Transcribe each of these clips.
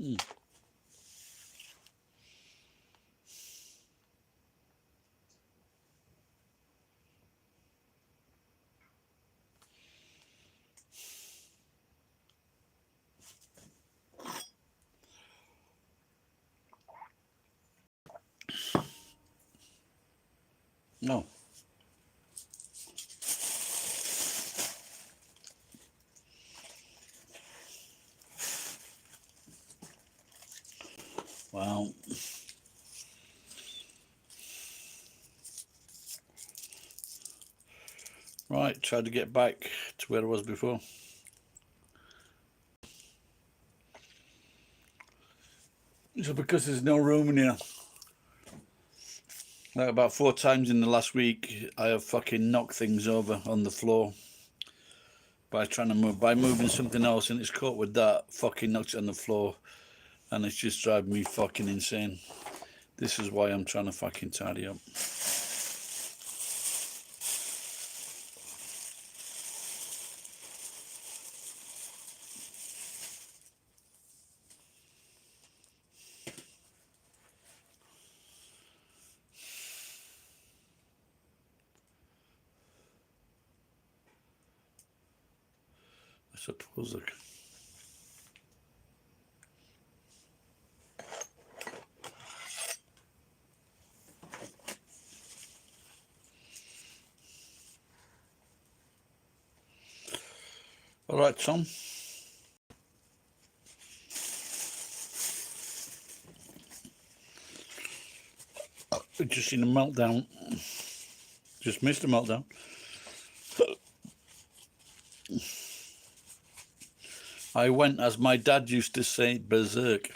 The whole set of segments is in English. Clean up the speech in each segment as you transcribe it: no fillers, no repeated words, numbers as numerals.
Mm. No. Wow. Right, tried to get back to where I was before. So because there's no room in here, like about 4 times in the last week, I have fucking knocked things over on the floor by moving something else, and it's caught with that, fucking knocked it on the floor, and it's just driving me fucking insane. This is why I'm trying to fucking tidy up. I suppose like. All right, Tom. Just seen a meltdown. Just missed a meltdown. I went, as my dad used to say, berserk.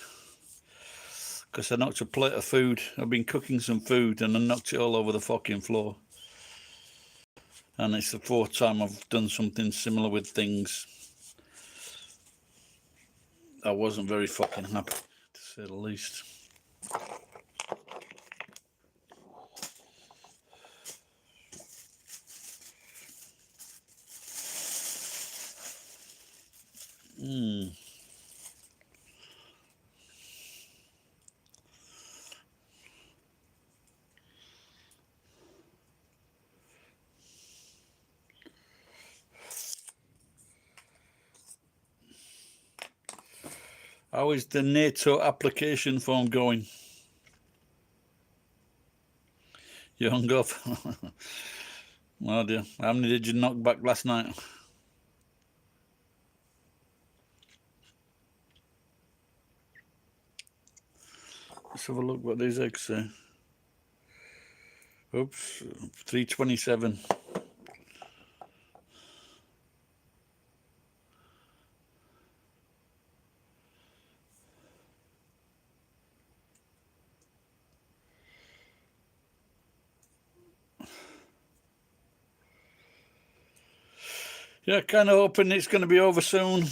Because I knocked a plate of food. I've been cooking some food and I knocked it all over the fucking floor. And it's the 4th time I've done something similar with things. I wasn't very fucking happy, to say the least. How is the NATO application form going? You hung up? Oh dear. How many did you knock back last night? Let's have a look what these eggs say. Oops, 327. Yeah, kind of hoping it's going to be over soon.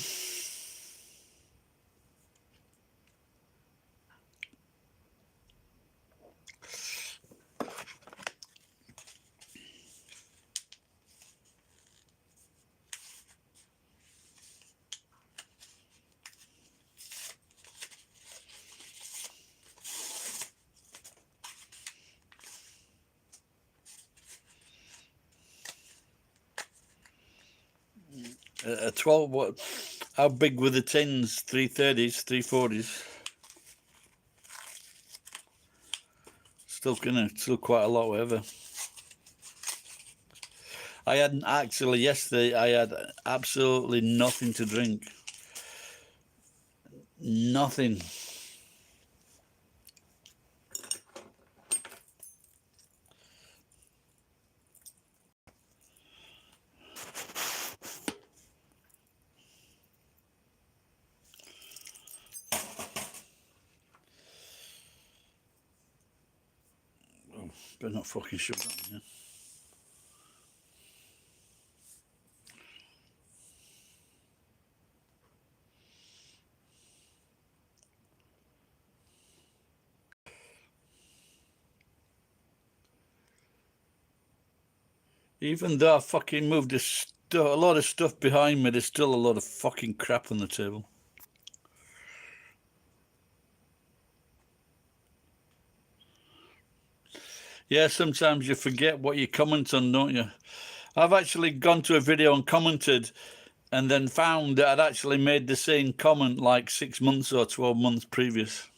A 12, what? How big were the tins? 330s, 340s? Still quite a lot, whatever. I hadn't actually, yesterday, I had absolutely nothing to drink. Nothing. Oh, better not fucking shut that, yeah. Even though I fucking moved a lot of stuff behind me, there's still a lot of fucking crap on the table. Yeah, sometimes you forget what you comment on, don't you? I've actually gone to a video and commented and then found that I'd actually made the same comment like 6 months or 12 months previous.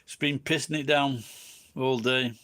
It's been pissing it down all day.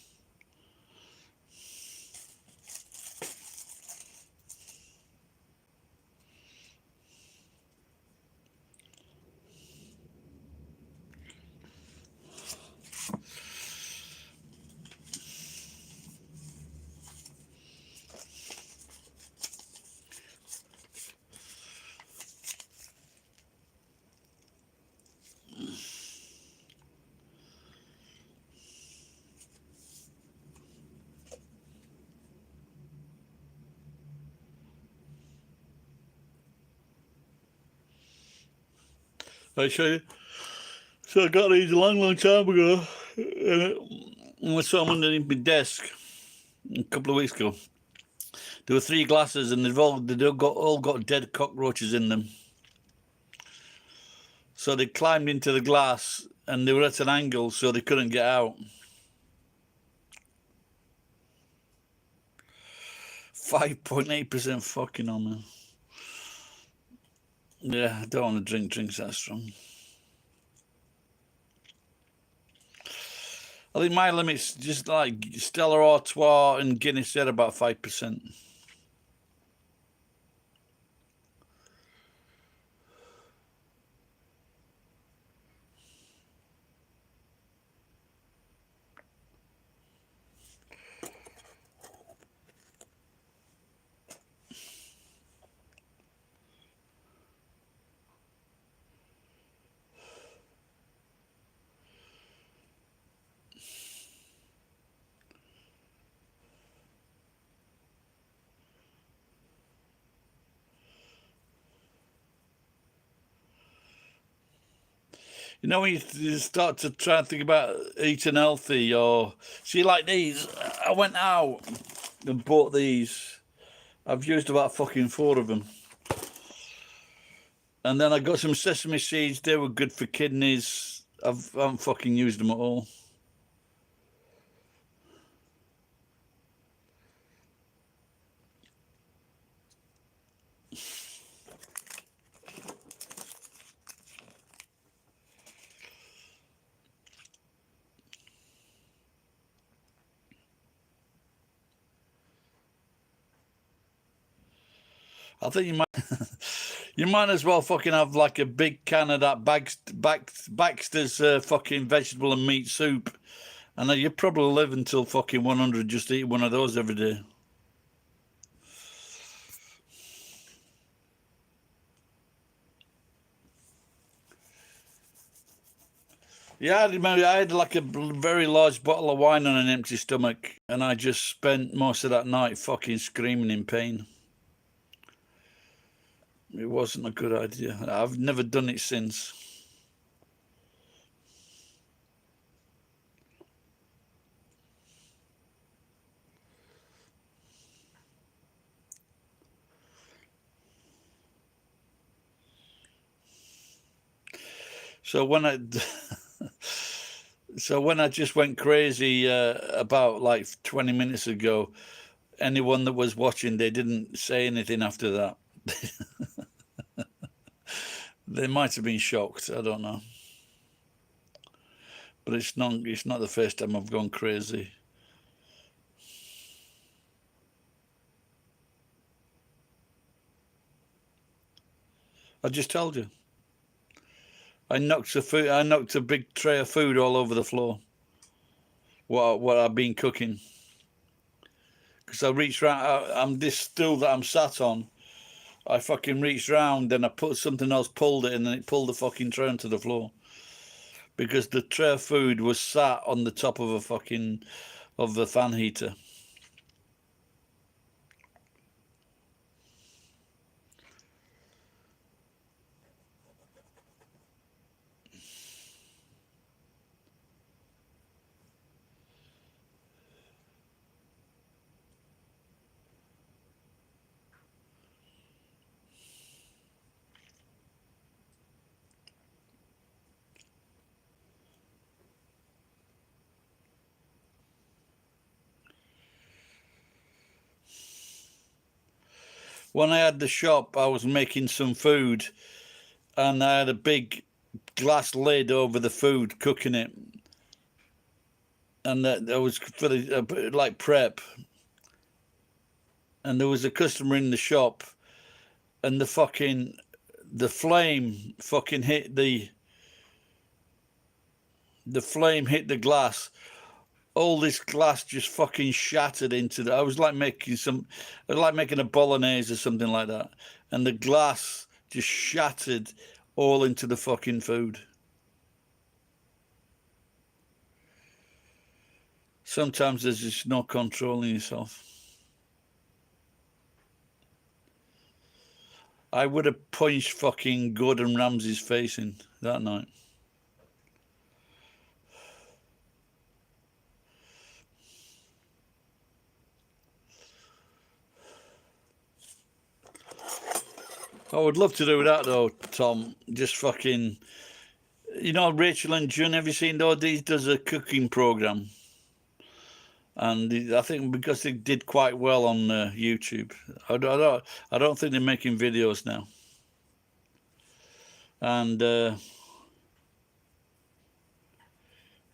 I show you. So I got these a long time ago. And I saw them underneath my desk a couple of weeks ago. There were 3 glasses and they've all got dead cockroaches in them. So they climbed into the glass and they were at an angle so they couldn't get out. 5.8% fucking on me. Yeah, I don't want to drink drinks that strong. I think my limit's just like Stella Artois and Guinness said about 5%. You know, when you start to try and think about eating healthy, or see, like these, I went out and bought these. I've used about fucking 4 of them. And then I got some sesame seeds. They were good for kidneys. I haven't fucking used them at all. I think you might you might as well fucking have like a big can of that Baxter's fucking vegetable and meat soup, and you probably live until fucking 100 just eating one of those every day. Yeah, I remember I had like a very large bottle of wine on an empty stomach, and I just spent most of that night fucking screaming in pain. It wasn't a good idea. I've never done it since. So when I so when I just went crazy about like 20 minutes ago, anyone that was watching, they didn't say anything after that. They might have been shocked. I don't know. But it's not the first time I've gone crazy. I just told you. I knocked a big tray of food all over the floor. What I've been cooking. Because I reached round, I'm this stool that I'm sat on. I fucking reached round and I put something else, pulled it, and then it pulled the fucking tray onto the floor. because the tray of food was sat on the top of the fan heater. When I had the shop, I was making some food, and I had a big glass lid over the food, cooking it, and that was for the like prep. And there was a customer in the shop, and the flame fucking hit the flame hit the glass. All this glass just fucking shattered into the. I was like making a bolognese or something like that, and the glass just shattered all into the fucking food. Sometimes there's just no controlling yourself. I would have punched fucking Gordon Ramsay's face in that night. I would love to do that though, Tom. Just fucking, Rachel and June. Have you seen though? He does a cooking program, and I think because they did quite well on YouTube. I don't think they're making videos now. And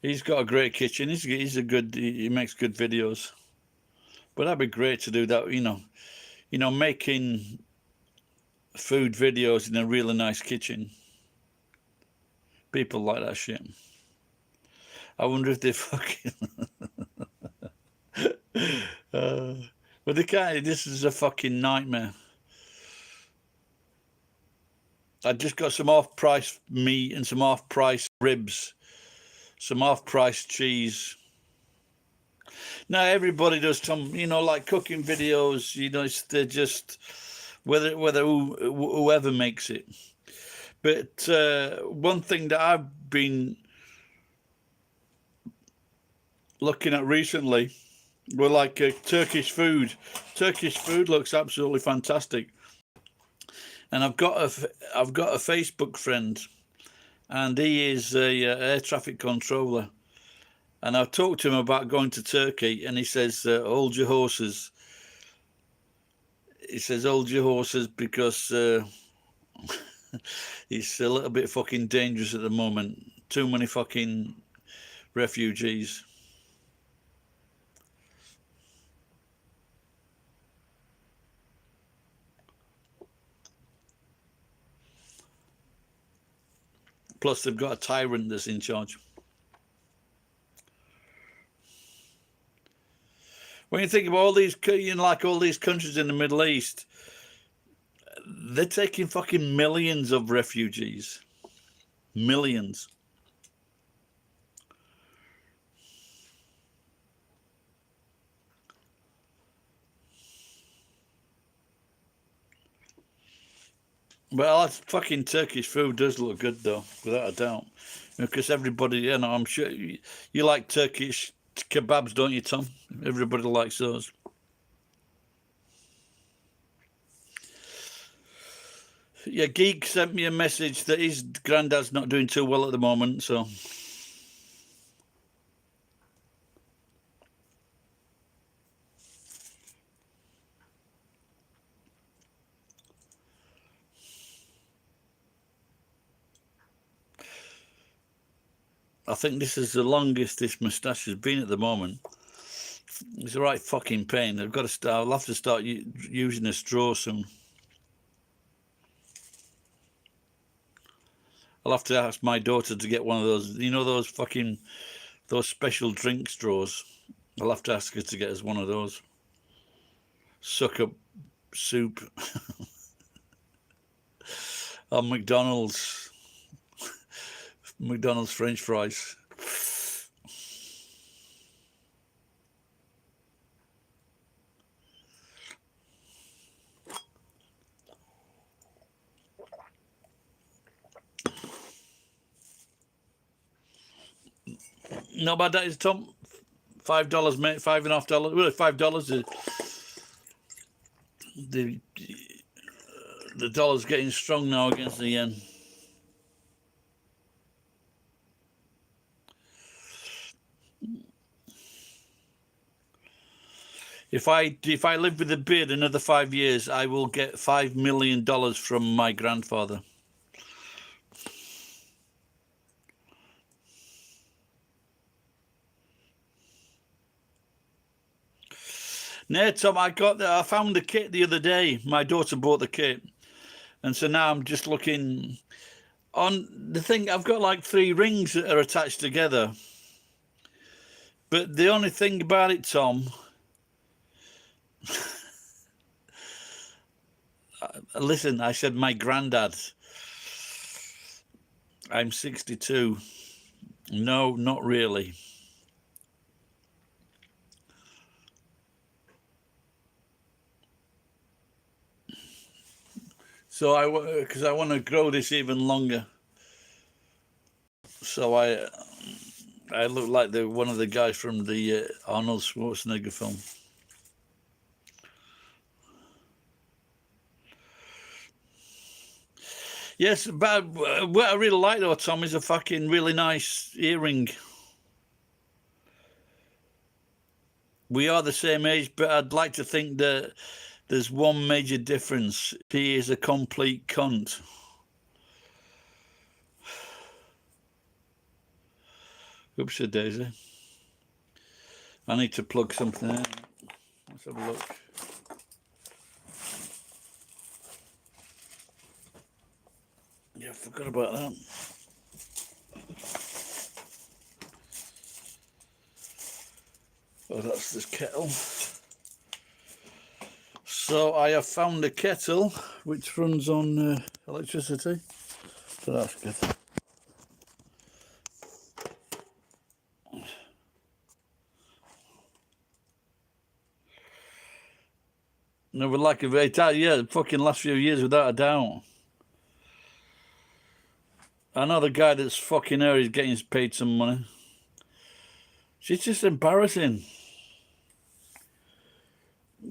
he's got a great kitchen. He makes good videos. But that'd be great to do that. Making food videos in a really nice kitchen. People like that shit. I wonder if they fucking. But they can't. This is a fucking nightmare. I just got some off-price meat and some off-price ribs, some off-price cheese. Now everybody does some, like cooking videos. They're just whoever makes it. But one thing that I've been looking at recently were like Turkish food. Turkish food looks absolutely fantastic. And I've got a Facebook friend, and he is a air traffic controller. And I've talked to him about going to Turkey, and he says, hold your horses. He says, hold your horses, because it's a little bit fucking dangerous at the moment. Too many fucking refugees. Plus, they've got a tyrant that's in charge. When you think about all these, like all these countries in the Middle East, they're taking fucking millions of refugees. Millions. Well, fucking Turkish food does look good, though, without a doubt. Because everybody, I'm sure you like Turkish kebabs, don't you, Tom? Everybody likes those. Yeah, Geek sent me a message that his granddad's not doing too well at the moment, so. I think this is the longest this moustache has been at the moment. It's a right fucking pain. I'll have to start using a straw soon. I'll have to ask my daughter to get one of those, those special drink straws. I'll have to ask her to get us one of those. Suck up soup on McDonald's. McDonald's French fries. Not bad, that is, Tom. $5, mate. $5.50. Well, $5. The dollar's getting strong now against the yen. If I live with a beard another 5 years, I will get $5 million from my grandfather. No, Tom, I found the kit the other day. My daughter bought the kit, and so now I'm just looking on the thing. I've got like 3 rings that are attached together, but the only thing about it, Tom, listen, I said my granddad. I'm 62. No, not really. So because I want to grow this even longer. So I look like one of the guys from the Arnold Schwarzenegger film. Yes, but what I really like though, Tom, is a fucking really nice earring. We are the same age, but I'd like to think that there's one major difference. He is a complete cunt. Oopsie daisy. I need to plug something in. Let's have a look. Yeah, I forgot about that. Oh, that's this kettle. So I have found a kettle which runs on electricity. So that's good. Never like a very tight, yeah, the fucking last few years without a doubt. I know the guy that's fucking her is getting paid some money. She's just embarrassing.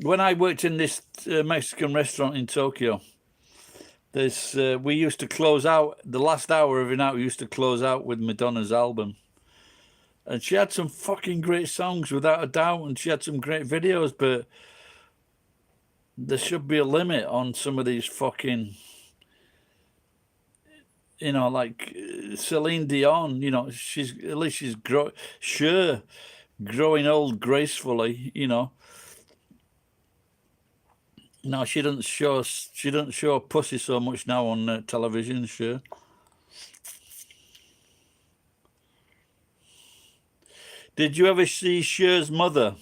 When I worked in this Mexican restaurant in Tokyo, we used to close out, the last hour every night we used to close out with Madonna's album. And she had some fucking great songs without a doubt, and she had some great videos, but there should be a limit on some of these fucking, you know, like Celine Dion, you know, at least she's growing old gracefully, you know. No, she doesn't show pussy so much now on television, sure. Did you ever see Cher's mother?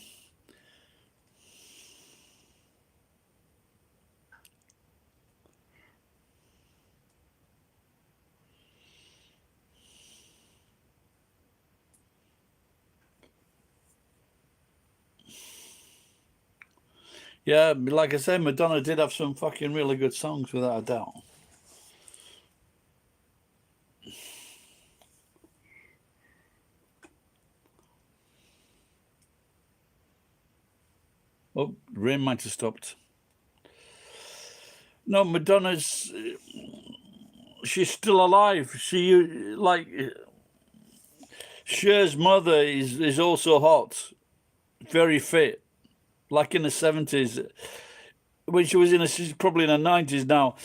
Yeah, like I said, Madonna did have some fucking really good songs, without a doubt. Oh, rain might have stopped. No, she's still alive. Cher's mother is also hot, very fit, like in the 70s. When she's probably in her 90s now.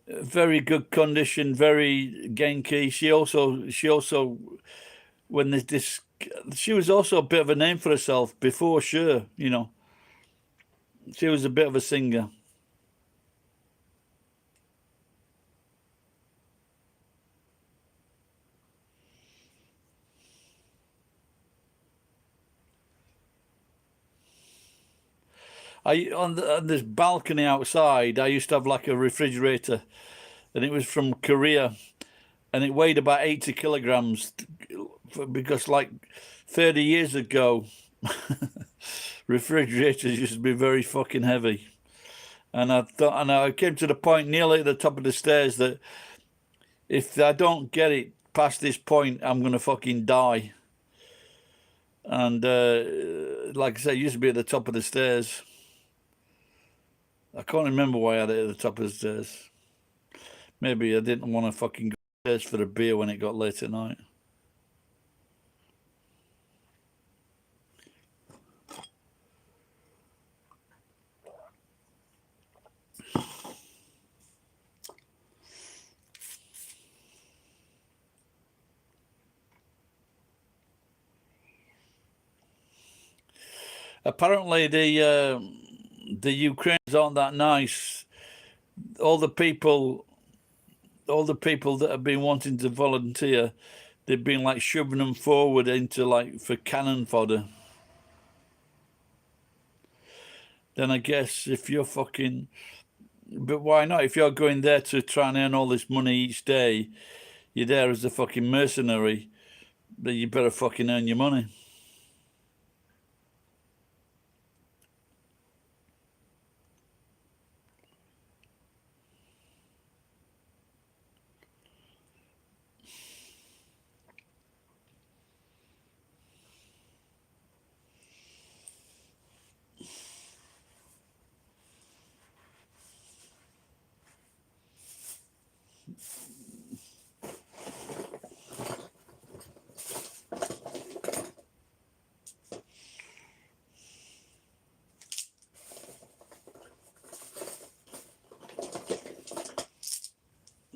Very good condition, very genki. She also, when this, she was also a bit of a name for herself before Cher, you know. She was a bit of a singer. On this balcony outside, I used to have like a refrigerator, and it was from Korea, and it weighed about 80 kilograms because like 30 years ago, refrigerators used to be very fucking heavy. And I thought, and I came to the point nearly at the top of the stairs that if I don't get it past this point, I'm going to fucking die. And like I said, it used to be at the top of the stairs. I can't remember why I had it at the top of the stairs. Maybe I didn't want to fucking go upstairs for a beer when it got late at night. Apparently, the Ukrainians aren't that nice. All the people that have been wanting to volunteer, they've been like shoving them forward into like for cannon fodder. Then I guess if you're fucking, but why not? If you're going there to try and earn all this money each day, you're there as a fucking mercenary, then you better fucking earn your money.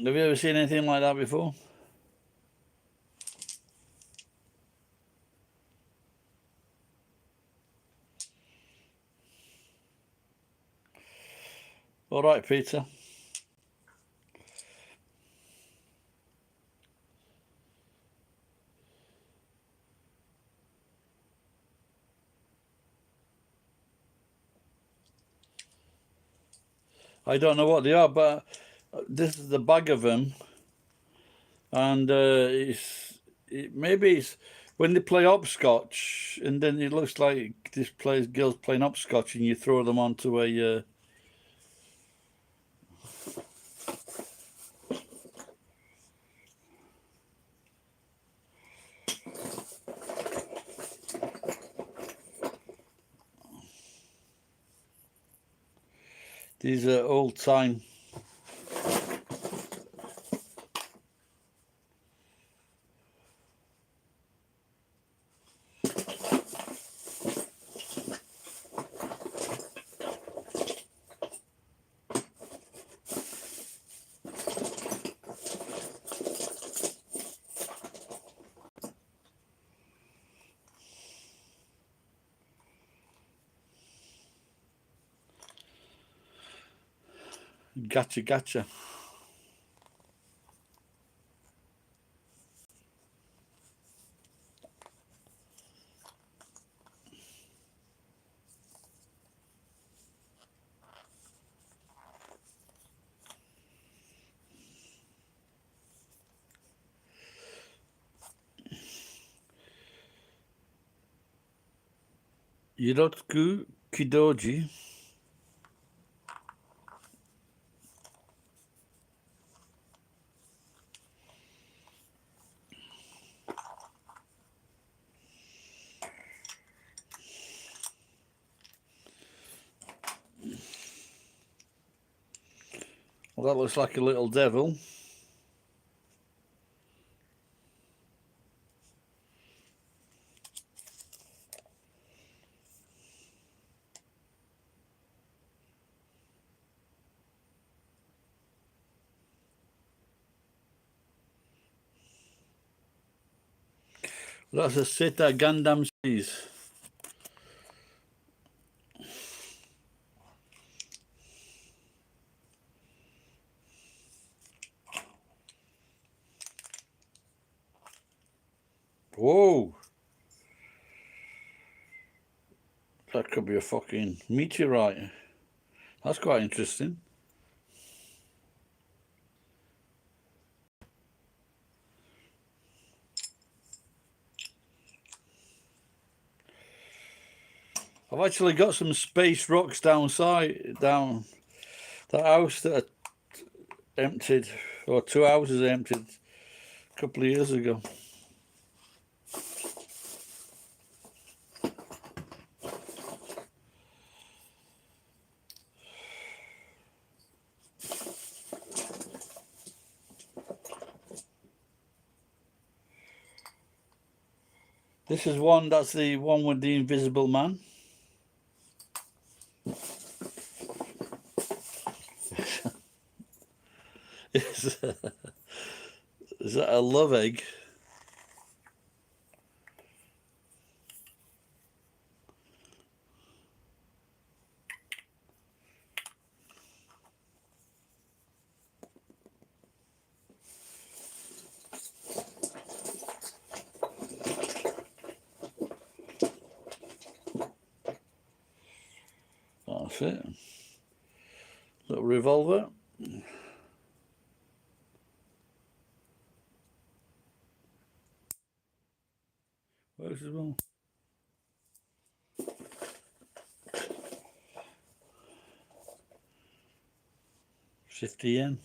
Have you ever seen anything like that before? All right, Peter. I don't know what they are, but this is the bag of them, and maybe it's when they play hopscotch, and then it looks like this girls playing hopscotch, and you throw them onto a. These are old time. Gotcha. Hirotku Kidoji. Well, that looks like a little devil. That's a Seta Gundam series. Whoa. That could be a fucking meteorite. That's quite interesting. I've actually got some space rocks down the house that I emptied, or 2 houses I emptied a couple of years ago. This is one, that's the one with the invisible man. Is that a love egg? That's it. Little revolver. Works as well. 50 yen.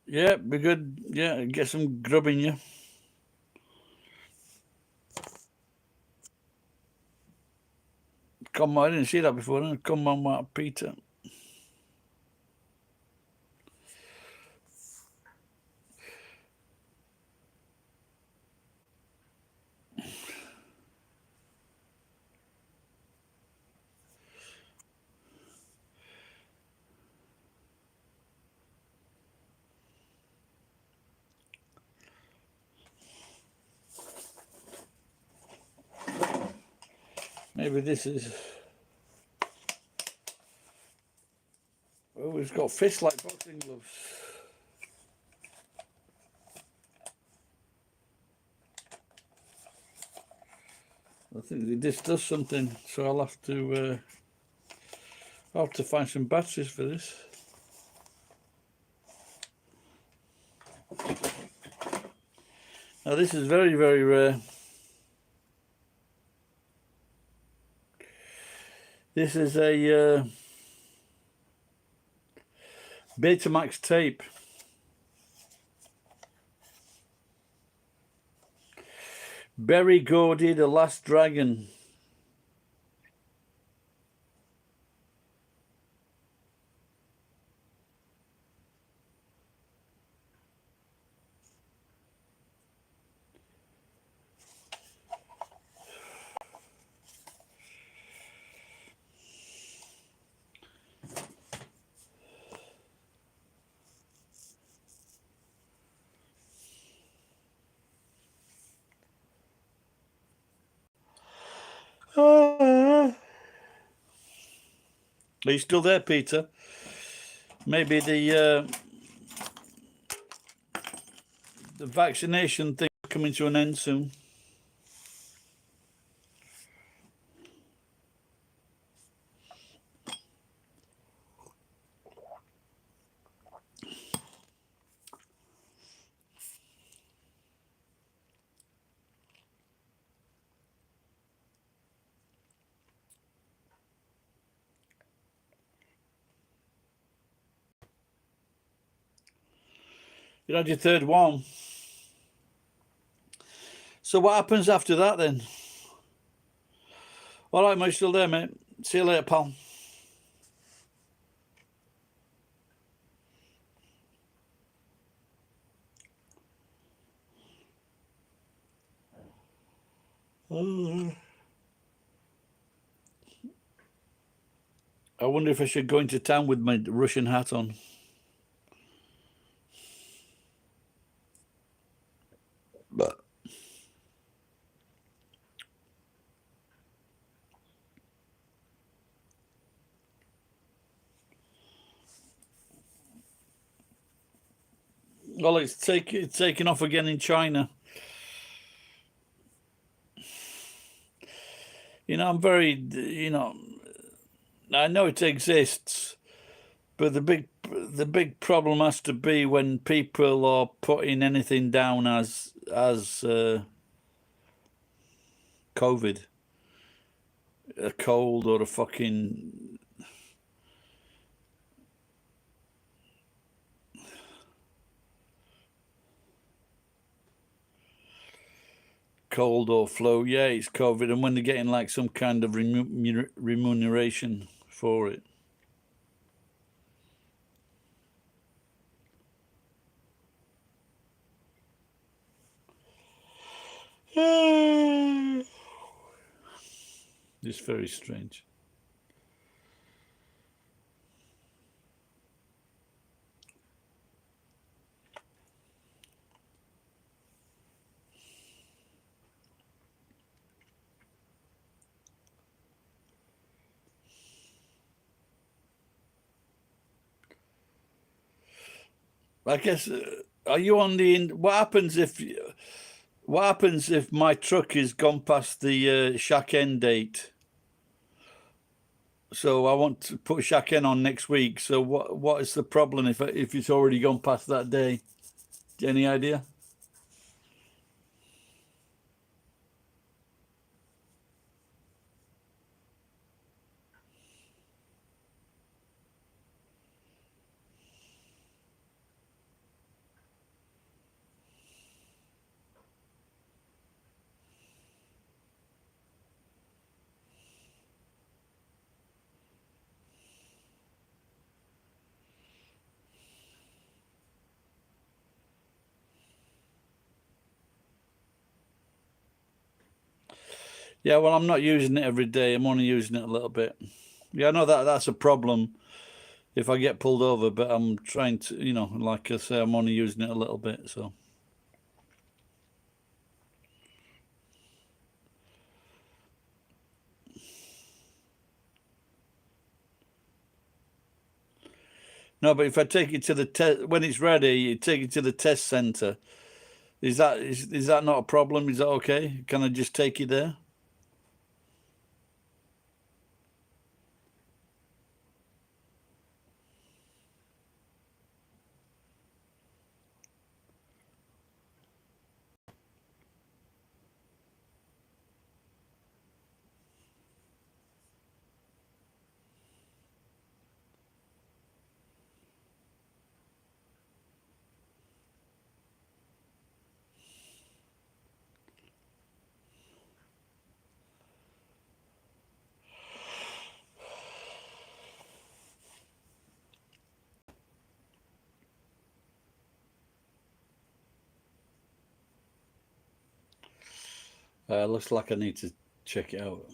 Yeah, be good. Yeah, get some grub in you. Come on, I didn't see that before. Come on, Mark Peter. Maybe this is... Oh, it's got fists like boxing gloves. I think this does something, so I'll have to find some batteries for this. Now this is very, very rare. This is a Betamax tape. Berry Gordy, The Last Dragon. Are you still there, Peter? Maybe the vaccination thing is coming to an end soon. You had your third one. So what happens after that then? All right, mate, you still there, mate? See you later, pal. I wonder if I should go into town with my Russian hat on. But well, it's taking off again in China. You know, I'm very, I know it exists, but the big the big problem has to be when people are putting anything down as COVID, a cold or a fucking cold or flu. Yeah, it's COVID, and when they're getting like some kind of remuneration for it. It's very strange. I guess. Are you on the? What happens if? What happens if my truck is gone past the shack end date? So I want to put shack end on next week. So what is the problem if it's already gone past that day? Any idea? Yeah, well, I'm not using it every day. I'm only using it a little bit. Yeah, I know that's a problem if I get pulled over, but I'm trying to, like I say, I'm only using it a little bit. So no, but if I take it to the test when it's ready, you take it to the test center. Is that not a problem? Is that okay? Can I just take it there? Looks like I need to check it out.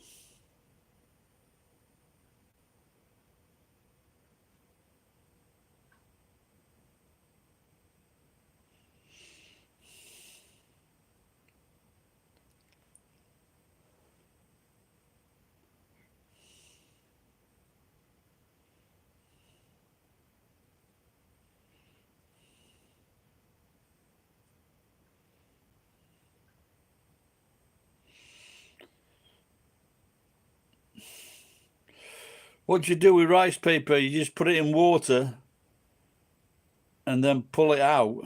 What do you do with rice paper? You just put it in water and then pull it out.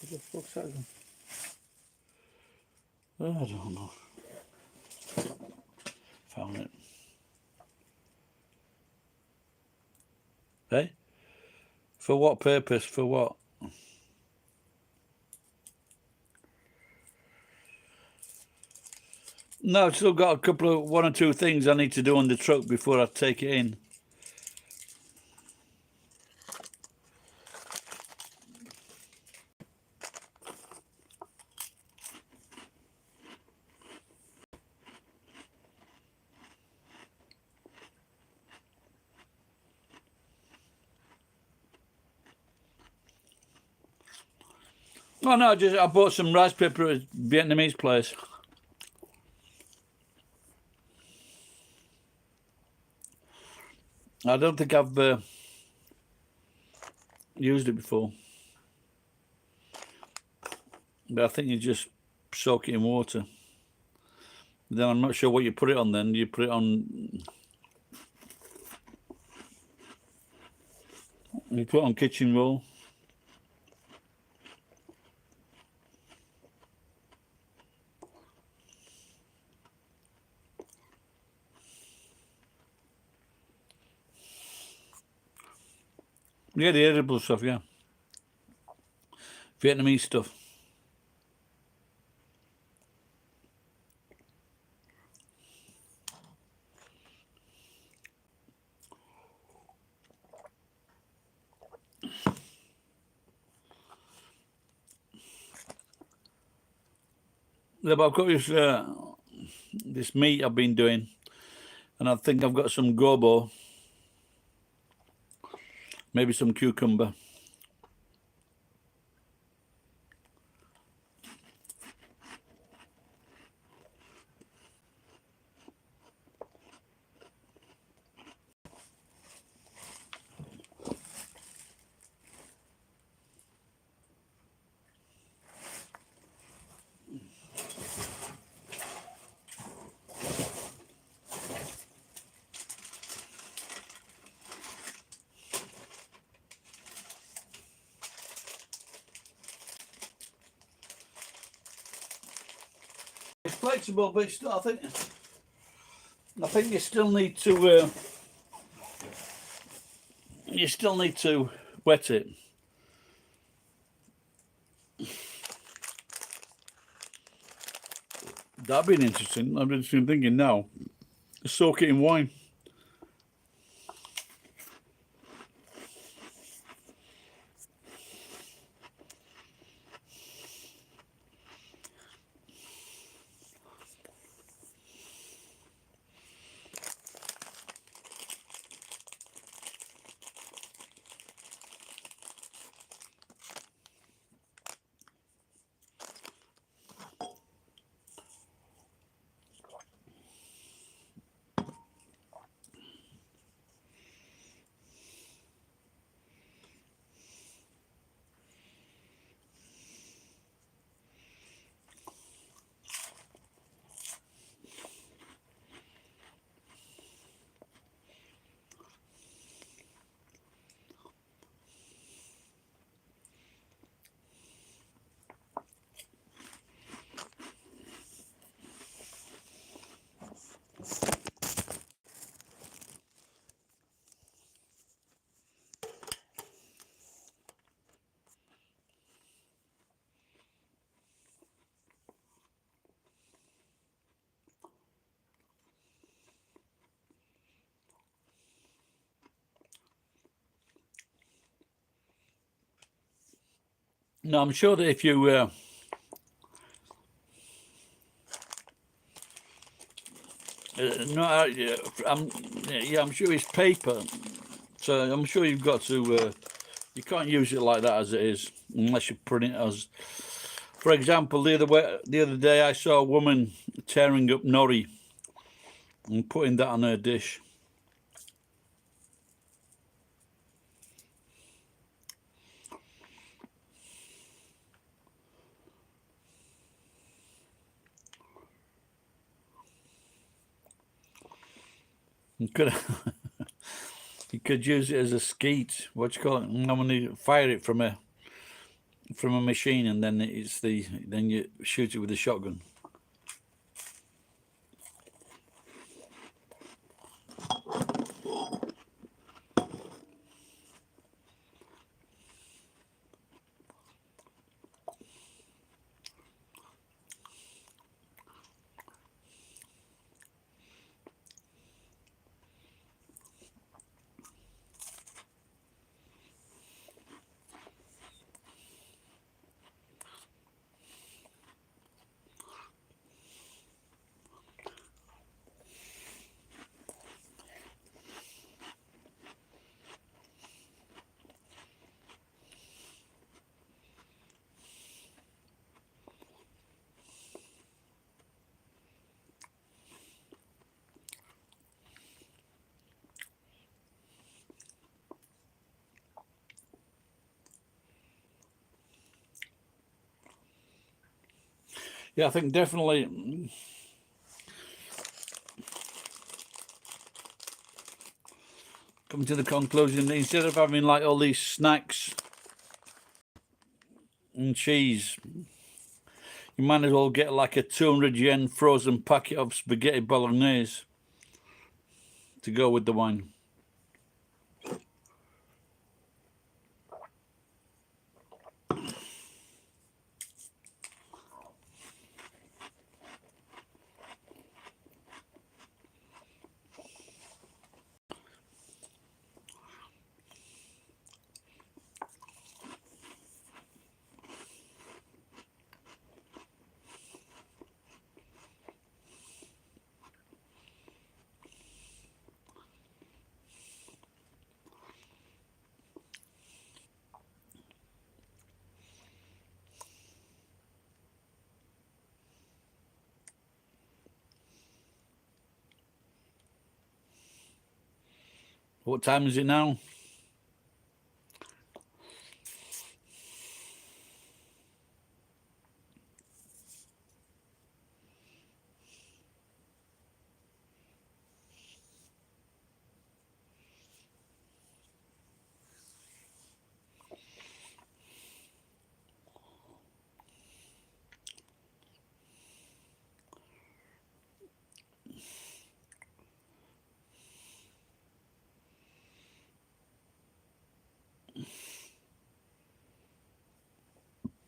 What the fuck's that? Oh, I don't know. Found it. Hey? For what purpose? For what? No, I've still got a couple of one or two things I need to do on the truck before I take it in. Oh no, I bought some rice paper at a Vietnamese place. I don't think I've used it before, but I think you just soak it in water. Then I'm not sure what you put it on. Then you put it on. You put it on kitchen roll. Yeah, the edible stuff. Yeah, Vietnamese stuff. Yeah, but I've got this meat I've been doing, and I think I've got some gobo, maybe some cucumber. It's flexible, but it's still, I think you still need to. You still need to wet it. That'd be interesting. I've been thinking now. Soak it in wine. No, I'm sure that if you no, I'm sure it's paper, so I'm sure you've got to. You can't use it like that as it is, unless you print it as. For example, the other day, I saw a woman tearing up nori and putting that on her dish. You could you could use it as a skeet. What you call it? When you fire it from a machine, and then then you shoot it with a shotgun. Yeah, I think definitely come to the conclusion that instead of having like all these snacks and cheese, you might as well get like a 200 yen frozen packet of spaghetti bolognese to go with the wine. What time is it now?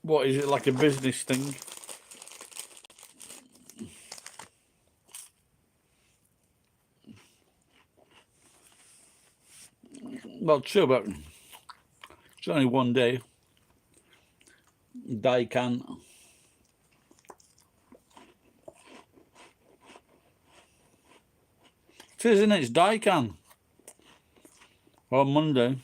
What is it, like a business thing? Well, true, but it's only one day. Daikan. It is, isn't it? It's Daikan. On Monday.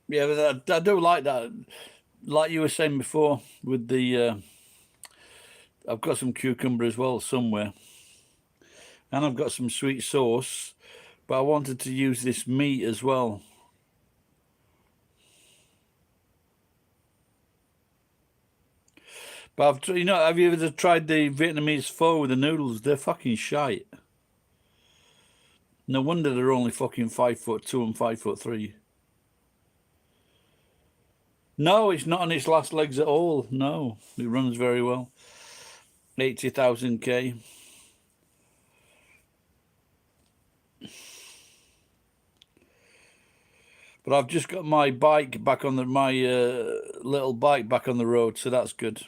Yeah, but I do like that. Like you were saying before, with the I've got some cucumber as well somewhere, and I've got some sweet sauce, but I wanted to use this meat as well. But have you ever tried the Vietnamese pho with the noodles? They're fucking shite. No wonder they're only fucking 5'2" and 5'3". No, it's not on its last legs at all. No, it runs very well. 80,000 K. But I've just got my bike back on my little bike back on the road, so that's good.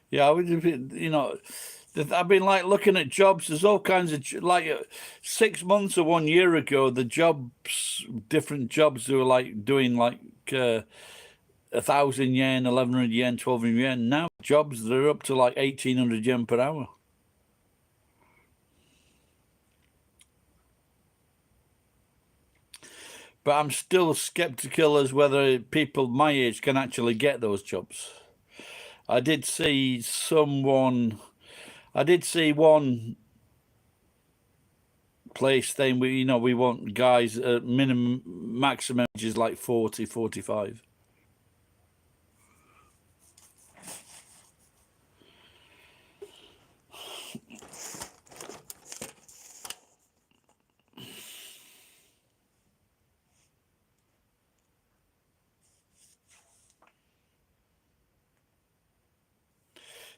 Yeah, I would, I've been like looking at jobs. There's all kinds of 6 months or 1 year ago, the jobs, different jobs, they were like doing like 1,000 yen, 1,100 yen, 1,200 yen. Now jobs they're up to like 1,800 yen per hour. But I'm still skeptical as whether people my age can actually get those jobs. I did see one place saying we want guys at minimum maximum age is like 40, 45.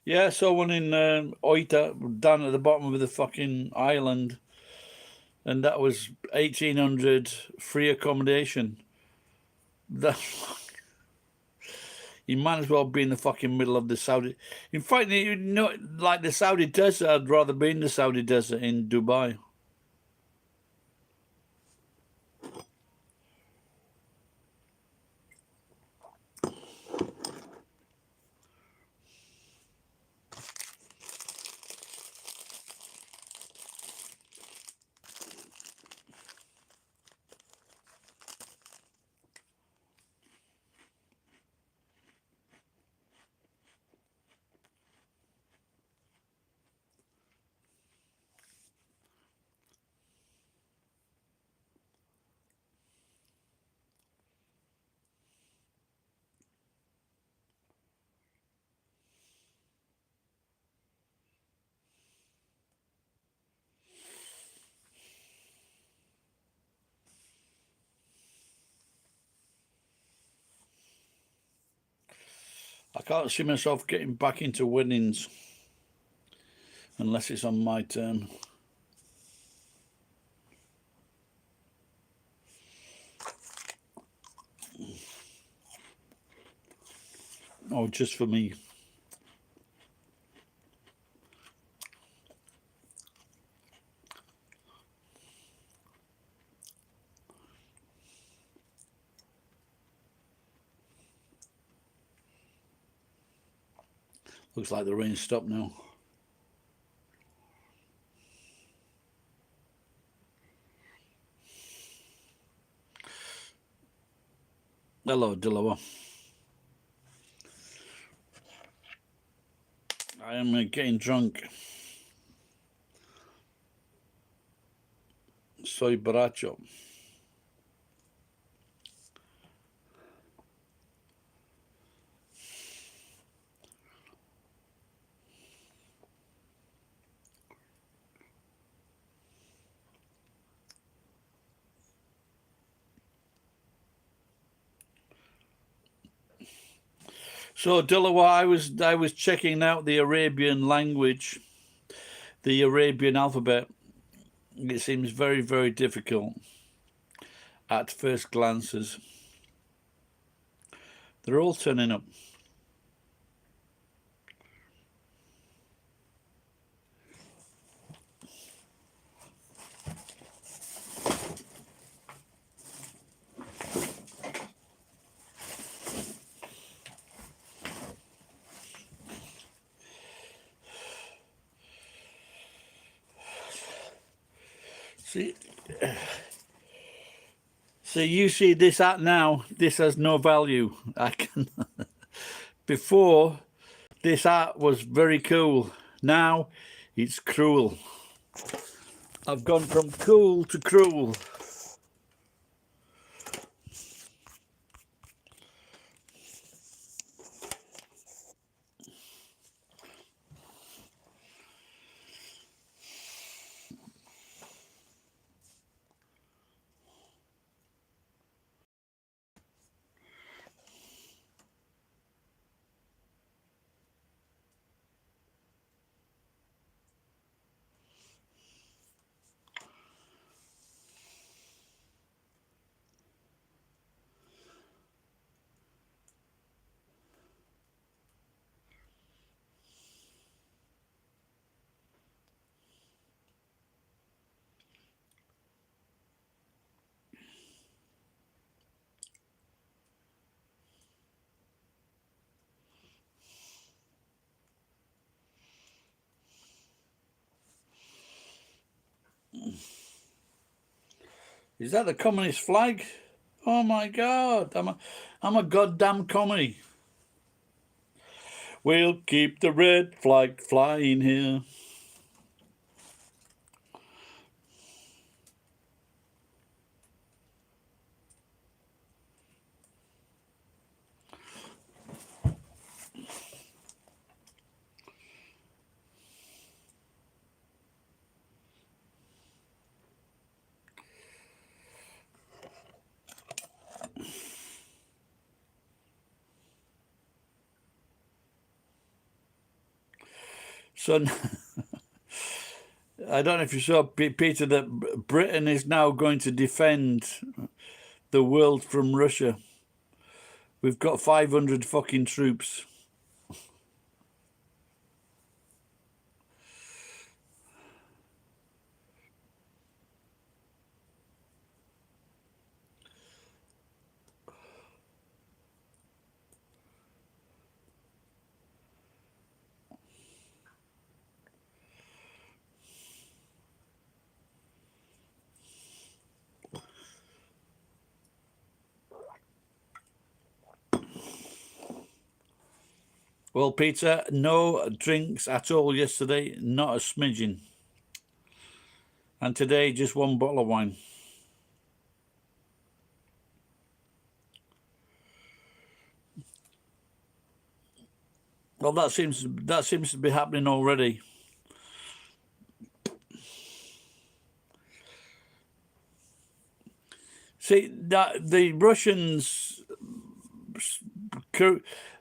Yeah, I saw one in Oita, down at the bottom of the fucking island, and that was 1,800 free accommodation. That, you might as well be in the fucking middle of the Saudi. In fact, you know, like the Saudi desert, I'd rather be in the Saudi desert in Dubai. I can't see myself getting back into winnings unless it's on my turn. Oh, just for me. Looks like the rain stopped now. Hello, Dillower. I am getting drunk. Soy borracho. So, Dillower, I was checking out the Arabian language, the Arabian alphabet. It seems very, very difficult at first glances. They're all turning up. See, so you see this app now. This has no value. I can. Before, this art was very cool. Now, it's cruel. I've gone from cool to cruel. Is that the communist flag? Oh my God, I'm a goddamn commie. We'll keep the red flag flying here. So I don't know if you saw, Peter, that Britain is now going to defend the world from Russia. We've got 500 fucking troops. Well, Peter, no drinks at all yesterday, not a smidgen. And today, just one bottle of wine. Well, that seems to be happening already. See, that the Russians,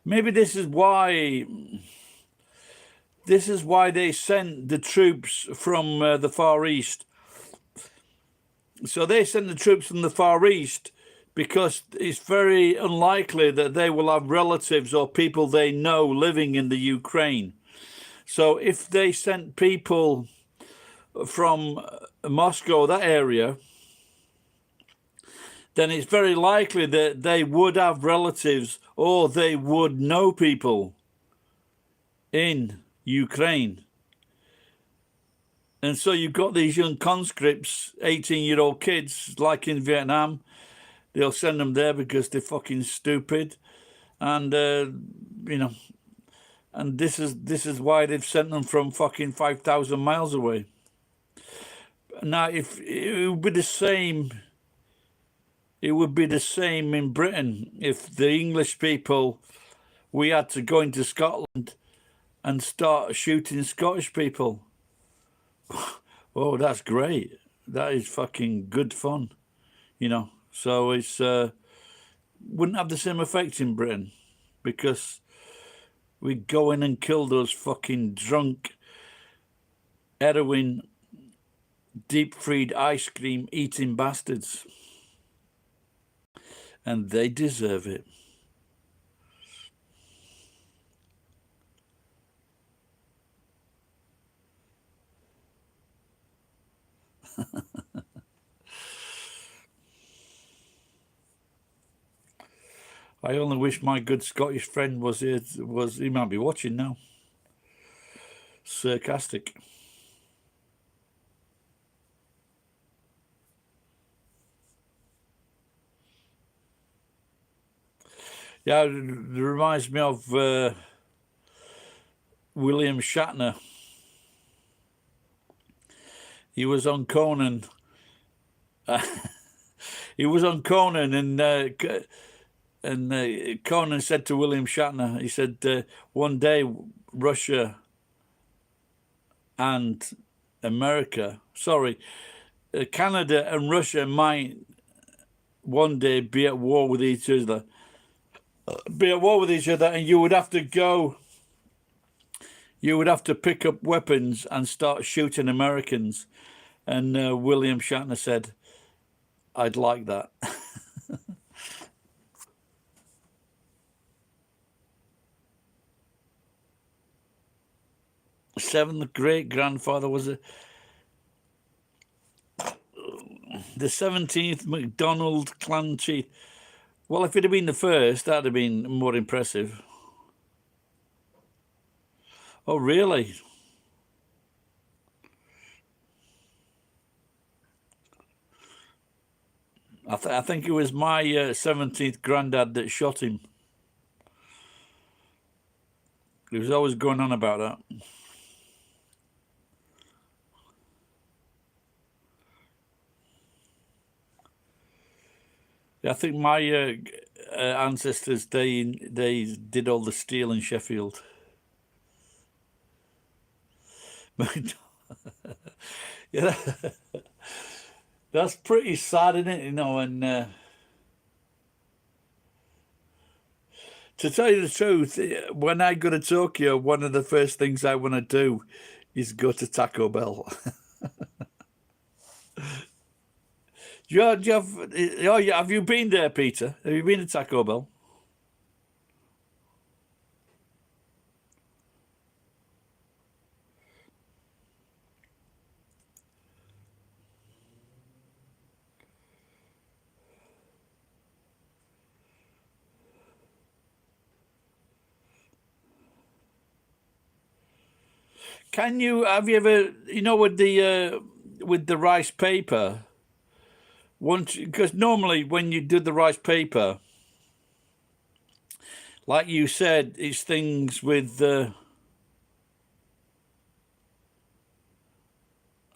maybe this is why they sent the troops from the Far East. So they sent the troops from the Far East because it's very unlikely that they will have relatives or people they know living in the Ukraine. So if they sent people from Moscow, that area, then it's very likely that they would have relatives or they would know people in Ukraine. And so you've got these young conscripts, 18-year-old kids, like in Vietnam. They'll send them there because they're fucking stupid. And, you know, and this is why they've sent them from fucking 5,000 miles away. Now, if it would be the same... It would be the same in Britain if the English people, we had to go into Scotland and start shooting Scottish people. Oh, that's great. That is fucking good fun, you know. So it's wouldn't have the same effect in Britain because we'd go in and kill those fucking drunk, heroin, deep-fried ice cream eating bastards. And they deserve it. I only wish my good Scottish friend was here. He might be watching now. Sarcastic. Yeah, it reminds me of William Shatner. He was on Conan. He was on Conan, and Conan said to William Shatner, he said, one day Russia and America, Canada and Russia might one day be at war with each other. And you would have to go. You would have to pick up weapons and start shooting Americans. And William Shatner said, "I'd like that." Seventh great grandfather was the 17th MacDonald clan chief. Well, if it had been the first, that'd have been more impressive. Oh, really? I think it was my 17th granddad that shot him. He was always going on about that. I think my ancestors, they did all the steel in Sheffield. Yeah, that's pretty sad, isn't it? You know, and To tell you the truth, when I go to Tokyo, one of the first things I want to do is go to Taco Bell. Oh, yeah, have you been there, Peter? Have you been to Taco Bell? Can you have you ever with the rice paper? Once, because normally when you do the rice paper, like you said, it's things with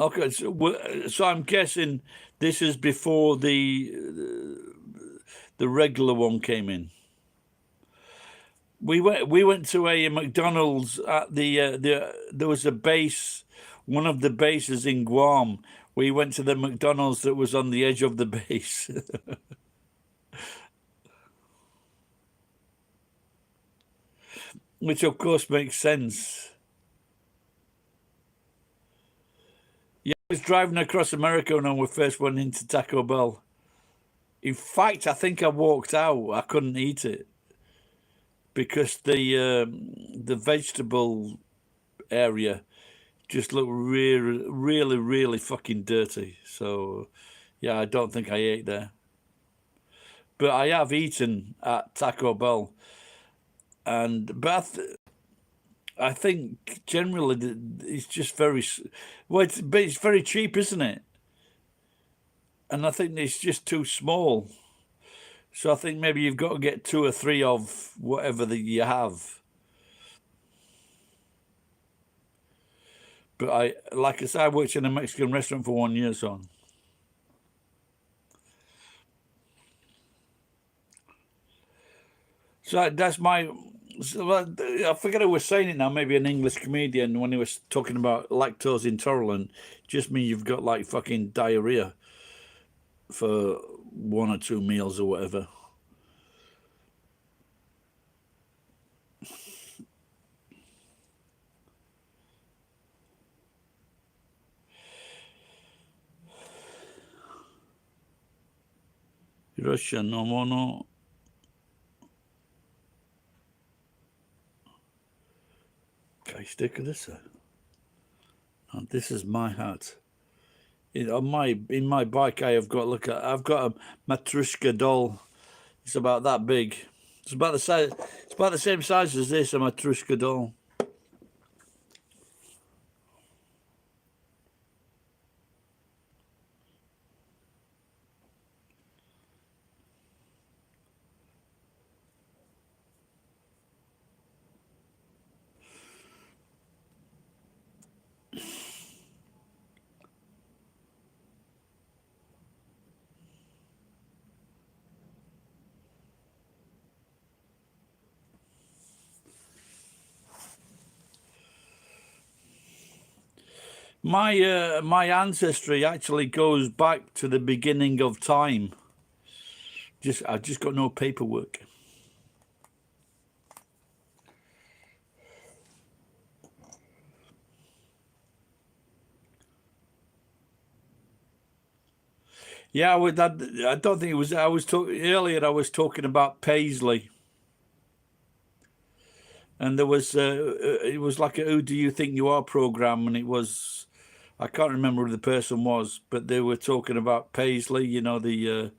okay. So I'm guessing this is before the regular one came in. We went to a McDonald's at there was a base, one of the bases in Guam. We went to the McDonald's that was on the edge of the base. Which of course makes sense. Yeah, I was driving across America when we first went into Taco Bell. In fact, I think I walked out. I couldn't eat it because the vegetable area just looked really, really, really fucking dirty. So, yeah, I don't think I ate there. But I have eaten at Taco Bell, and I think generally it's just well, but it's very cheap, isn't it? And I think it's just too small. So I think maybe you've got to get two or three of whatever that you have. But like I said, I worked in a Mexican restaurant for 1 year, so. So that's my. So I forget who was saying it now. Maybe an English comedian when he was talking about lactose intolerant. Just mean you've got like fucking diarrhea for 1 or 2 meals or whatever. Russia no mono. Okay, stick with this. And this is my hat. In my bike, I have got I've got a Matrushka doll. It's about that big. It's about the size. It's about the same size as this. A Matrushka doll. My ancestry actually goes back to the beginning of time. I've just got no paperwork. Yeah, I don't think it was. I was talking earlier. I was talking about Paisley, and there was it was like a "Who Do You Think You Are" program, and it was I can't remember who the person was, but they were talking about Paisley. The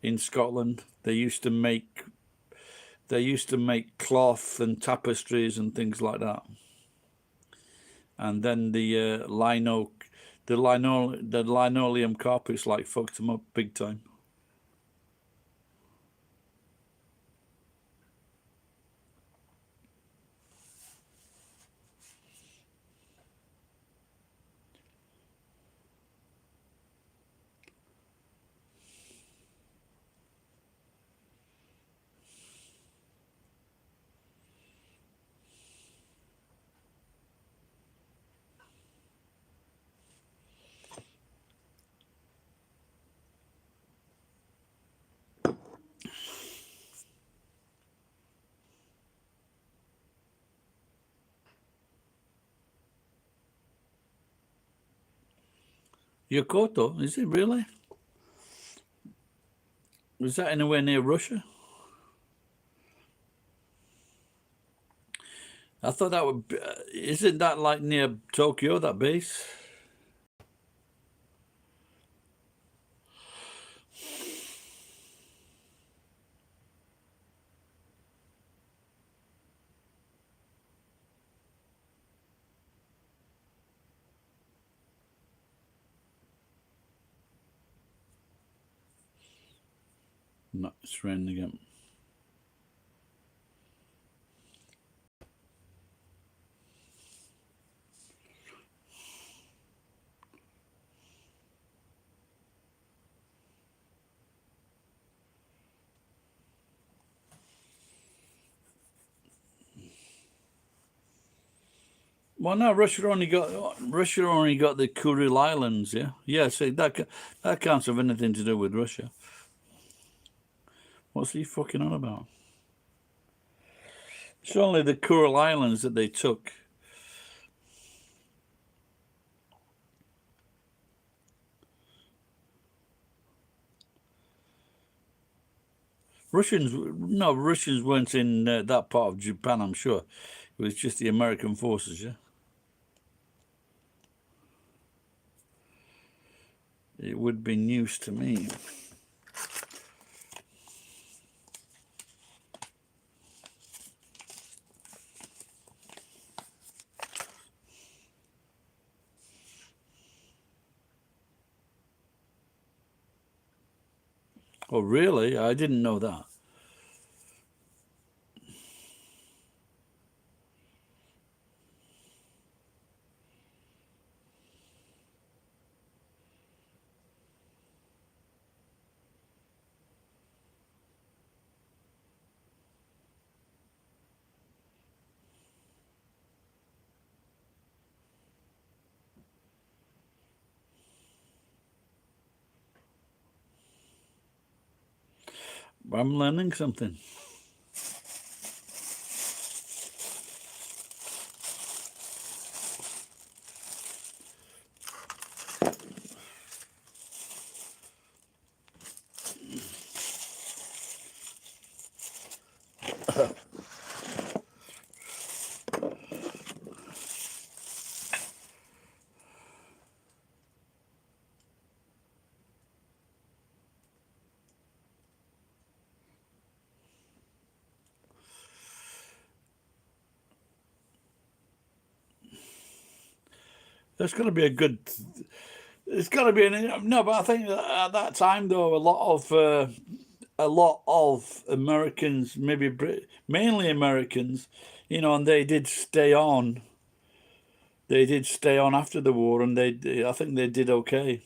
in Scotland they used to make cloth and tapestries and things like that, and then the linoleum carpets like fucked them up big time. Yokoto, is it really? Is that anywhere near Russia? I thought that would be, isn't that like near Tokyo, that base? No, it's raining again. Well, no, Russia only got the Kuril Islands, yeah, yeah. See, that can't have anything to do with Russia. What's he fucking on about? It's only the Kuril Islands that they took. Russians weren't in that part of Japan, I'm sure. It was just the American forces, yeah. It would be news to me. Oh, really? I didn't know that. I'm learning something. There's going to be a good. It's got to be no, but I think that at that time though, a lot of Americans, maybe mainly Americans, and they did stay on. They did stay on after the war, and I think they did okay.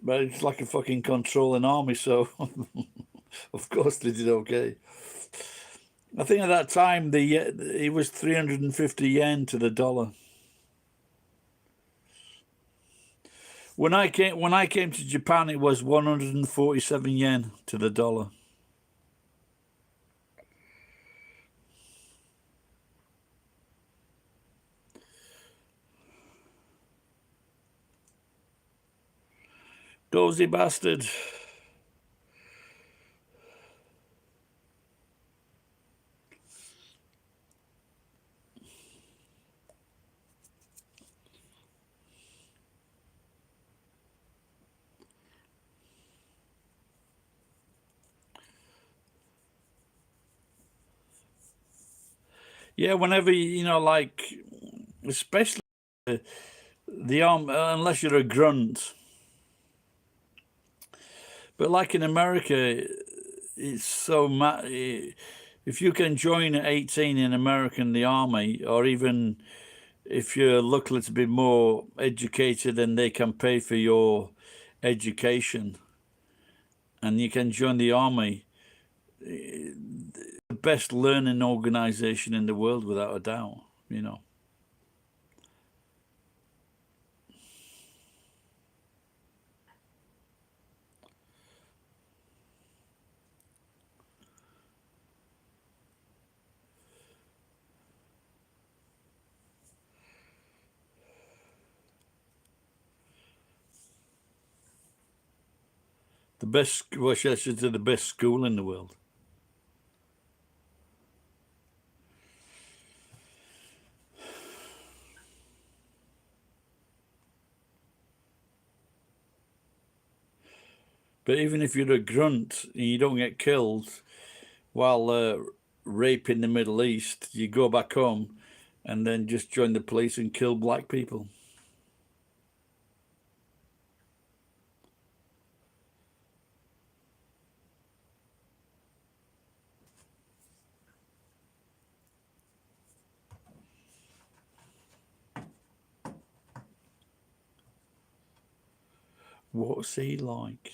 But it's like a fucking controlling army, so of course they did okay. I think at that time it was 350 yen to the dollar. When I came to Japan, it was 147 yen to the dollar. Dozy bastard. Yeah, whenever like, especially the arm, unless you're a grunt. But like in America, it's so if you can join at 18 in America in the army, or even if you're lucky to be more educated and they can pay for your education, and you can join the army, the best learning organization in the world, without a doubt. The best, well, I should say the best school in the world. But even if you're a grunt and you don't get killed while raping the Middle East, you go back home and then just join the police and kill black people. What's he like?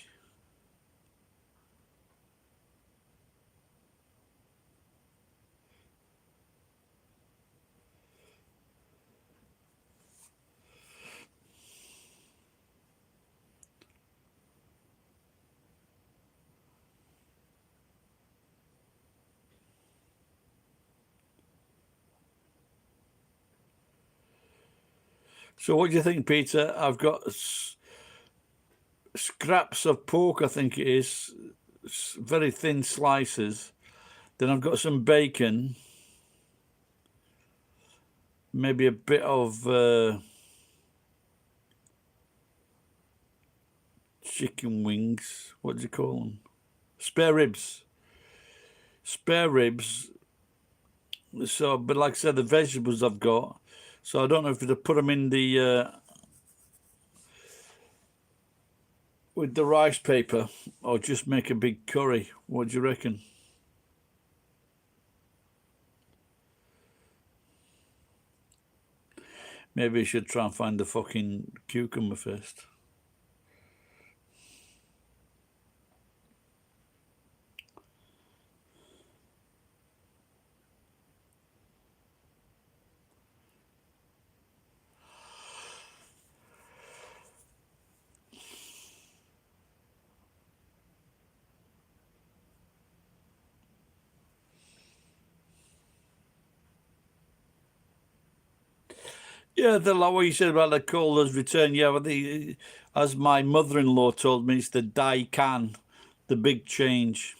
So what do you think, Peter? I've got scraps of pork, I think it is, very thin slices. Then I've got some bacon, maybe a bit of chicken wings. What do you call them? Spare ribs. Spare ribs. So, but like I said, the vegetables I've got. So I don't know if to put them in the with the rice paper or just make a big curry. What do you reckon? Maybe I should try and find the fucking cucumber first. Yeah, like what you said about the caller's return. Yeah, but as my mother-in-law told me, it's the Daikan, the big change.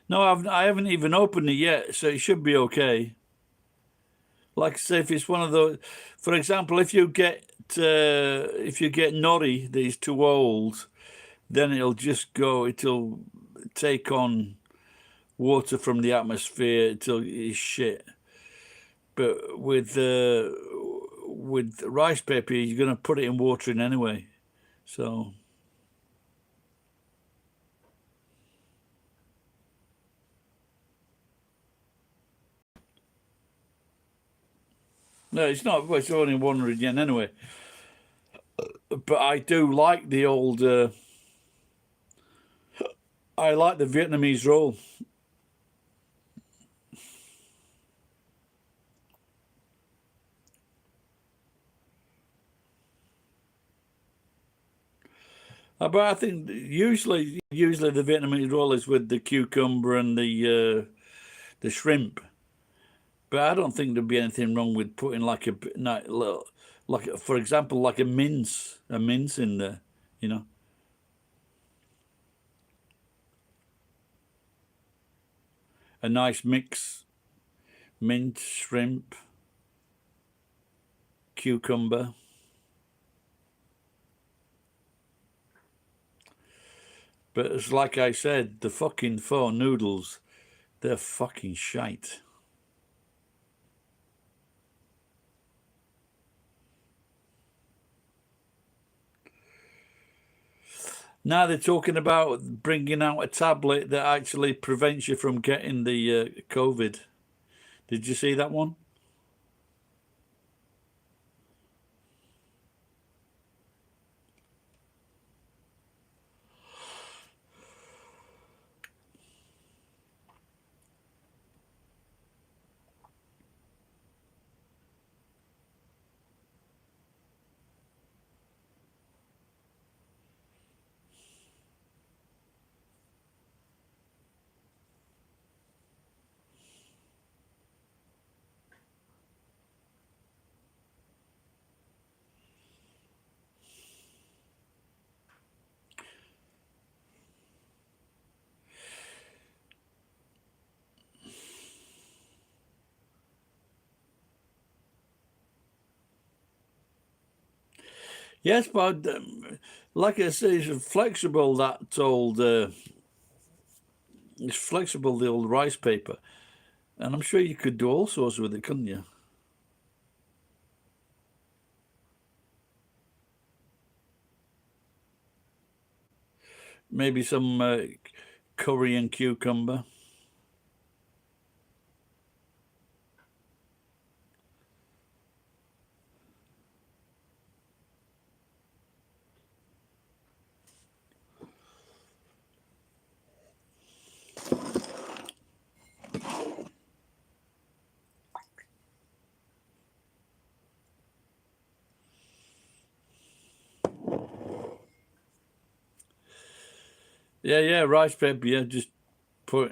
No, I haven't even opened it yet, so it should be okay. Like I say, if it's one of those, for example, if you get nori that is too old, then it'll just go. It'll take on water from the atmosphere until it's shit. But with rice paper, you're going to put it in water in anyway. So no, it's not. Well, it's only 100 yen anyway. But I do like the old. I like the Vietnamese roll. But I think usually the Vietnamese roll is with the cucumber and the shrimp. But I don't think there'd be anything wrong with putting like like for example, like a mince in there, you know, a nice mix, mint, shrimp, cucumber. But it's like I said, the fucking pho noodles, they're fucking shite. Now they're talking about bringing out a tablet that actually prevents you from getting the COVID. Did you see that one? Yes, but like I say, it's flexible. That old, it's flexible. The old rice paper, and I'm sure you could do all sorts with it, couldn't you? Maybe some curry and cucumber. Yeah, yeah, rice paper. Yeah, just put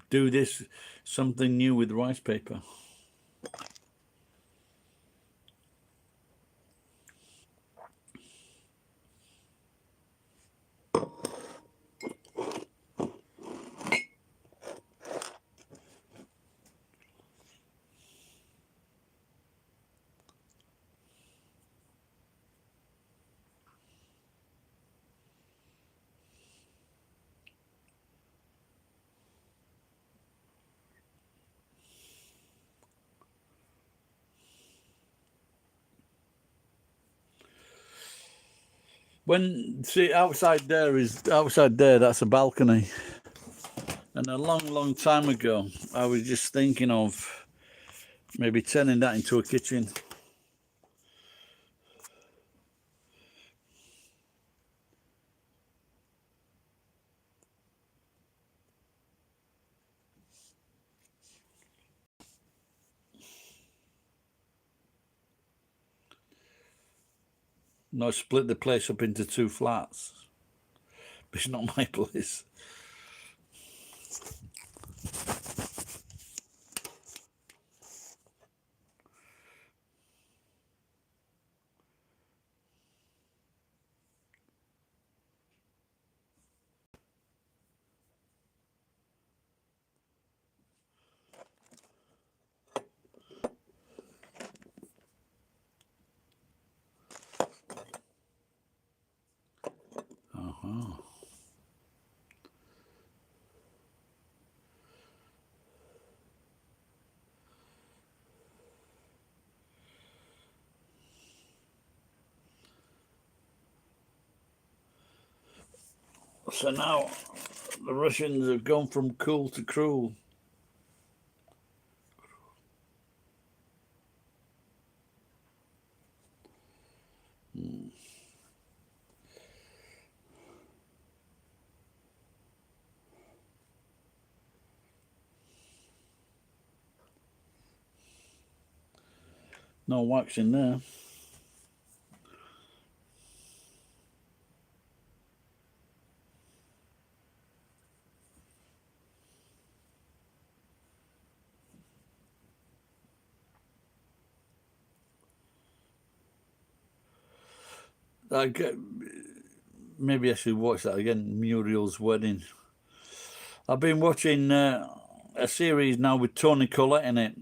do this something new with rice paper. When see outside there. That's a balcony. And a long, long time ago, I was just thinking of maybe turning that into a kitchen. No, split the place up into two flats. But it's not my place. Uh-huh. So now the Russians have gone from cool to cruel. No wax in there. I get, maybe I should watch that again. Muriel's Wedding. I've been watching a series now with Toni Collette in it,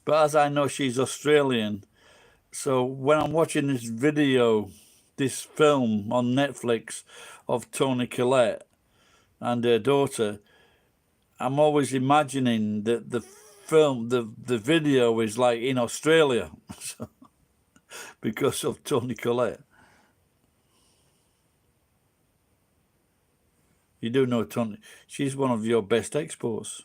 but as I know she's Australian, so when I'm watching this video, this film on Netflix of Toni Collette and her daughter, I'm always imagining that the film, the video is like in Australia because of Toni Collette. You do know Toni; she's one of your best exports.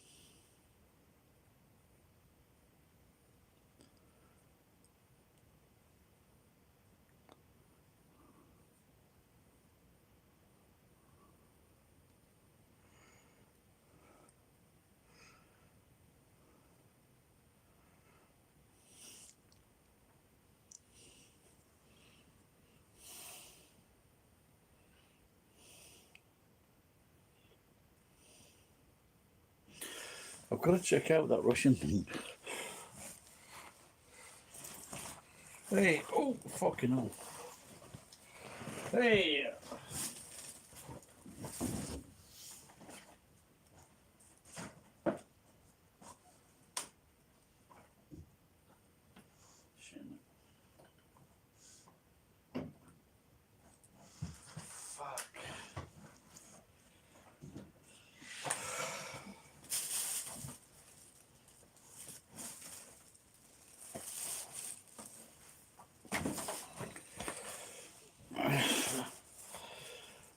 I've got to check out that Russian thing. Hey, oh, fucking hell. Hey.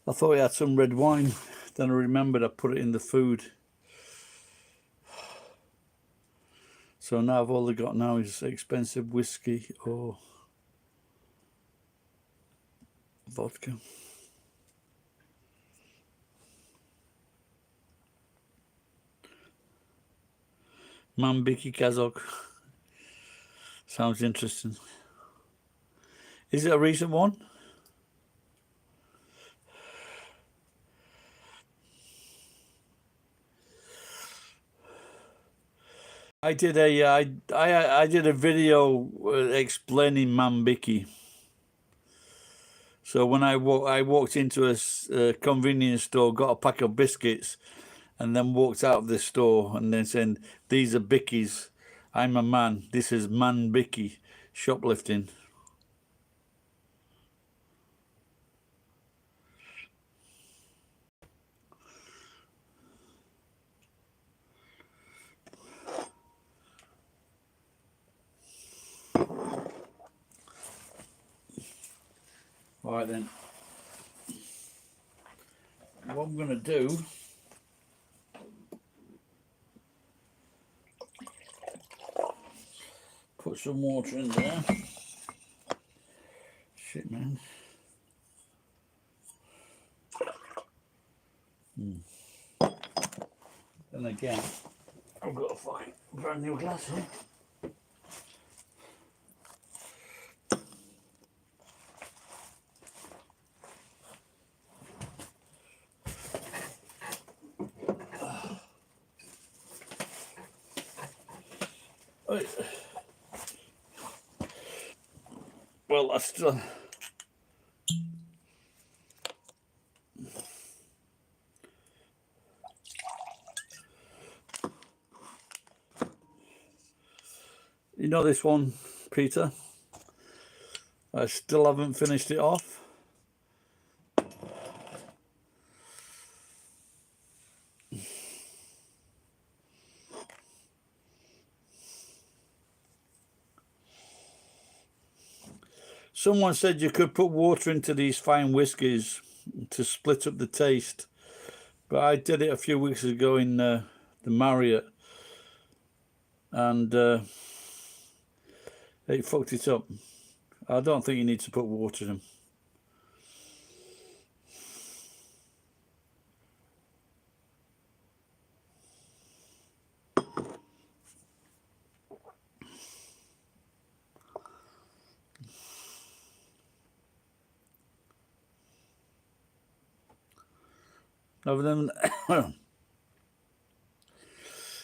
I thought I had some red wine. Then I remembered I put it in the food. So now all I got now is expensive whiskey or vodka. Mambiki Kazakh. Sounds interesting. Is it a recent one? I did a video explaining Mambiki. So when I walked into a convenience store, got a pack of biscuits, and then walked out of the store and then said, "These are bickies. I'm a man. This is Mambiki shoplifting." All right then. What I'm gonna do, put some water in there. Shit, man. And again, I've got a fucking brand new glass here. Well, I still. You know this one, Peter? I still haven't finished it off. Someone said you could put water into these fine whiskies to split up the taste, but I did it a few weeks ago in the Marriott, and it fucked it up. I don't think you need to put water in them. Other than,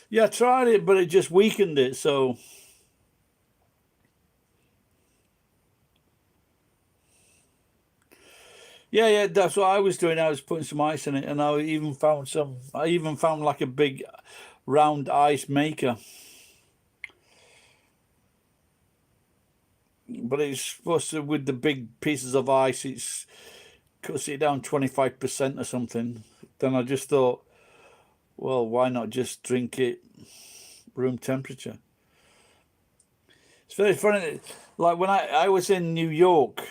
yeah, I tried it, but it just weakened it. So, yeah, that's what I was doing. I was putting some ice in it, and I even found like a big round ice maker. But it's supposed to, with the big pieces of ice, it's cuts it down 25% or something. Then I just thought, well, why not just drink it room temperature? It's very funny. Like when I was in New York,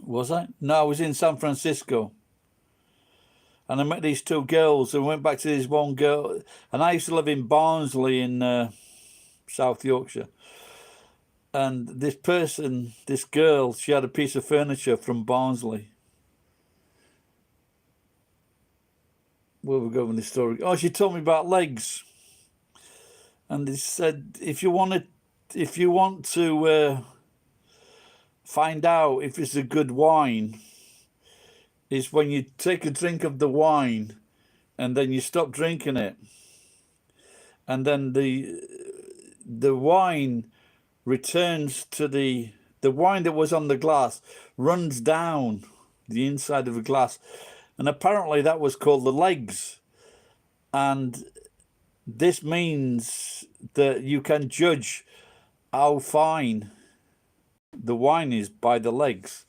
was I? No, I was in San Francisco. And I met these two girls and went back to this one girl. And I used to live in Barnsley in South Yorkshire. And this girl, she had a piece of furniture from Barnsley. Where we go with this story? Oh, she told me about legs. And they said, if you want to find out if it's a good wine, is when you take a drink of the wine and then you stop drinking it, and then the wine returns to the wine that was on the glass runs down the inside of the glass, and apparently that was called the legs. And this means that you can judge how fine the wine is by the legs.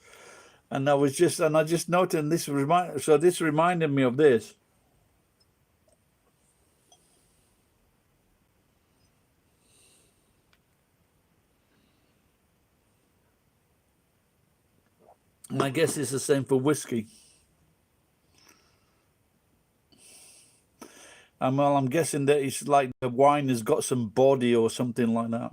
And I just noted, and this reminded me of this. And I guess it's the same for whiskey. And well, I'm guessing that it's like the wine has got some body or something like that.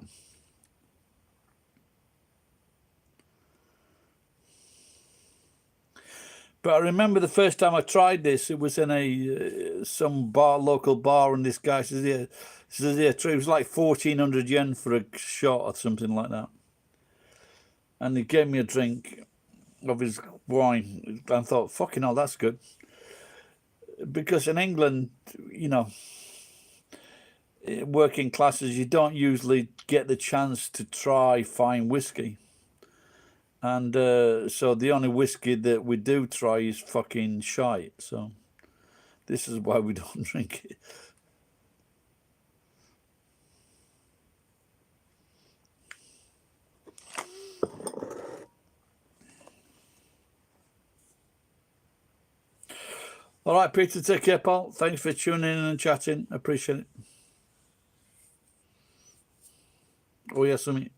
But I remember the first time I tried this, it was in a some bar, local bar, and this guy says, "Yeah, it was like 1,400 yen for a shot or something like that." And he gave me a drink of his wine. I thought, "Fucking hell, that's good." Because in England, you know, working classes, you don't usually get the chance to try fine whiskey. And so the only whiskey that we do try is fucking shite. So this is why we don't drink it. All right, Peter, take care, pal. Thanks for tuning in and chatting. Appreciate it. Oh, yes, me.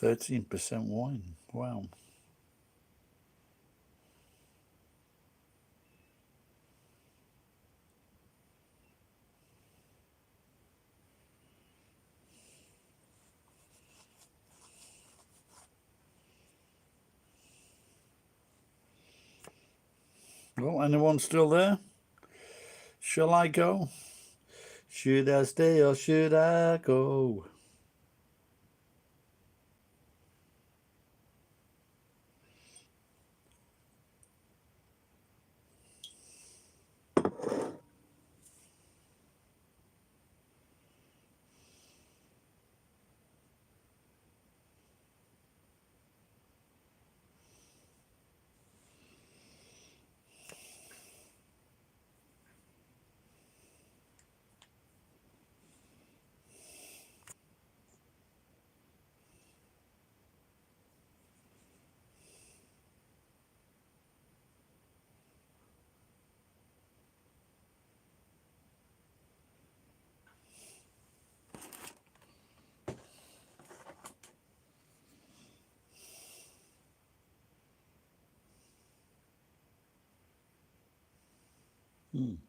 %13 wine. Wow. Well, anyone still there? Shall I go? Should I stay or should I go? Hmm.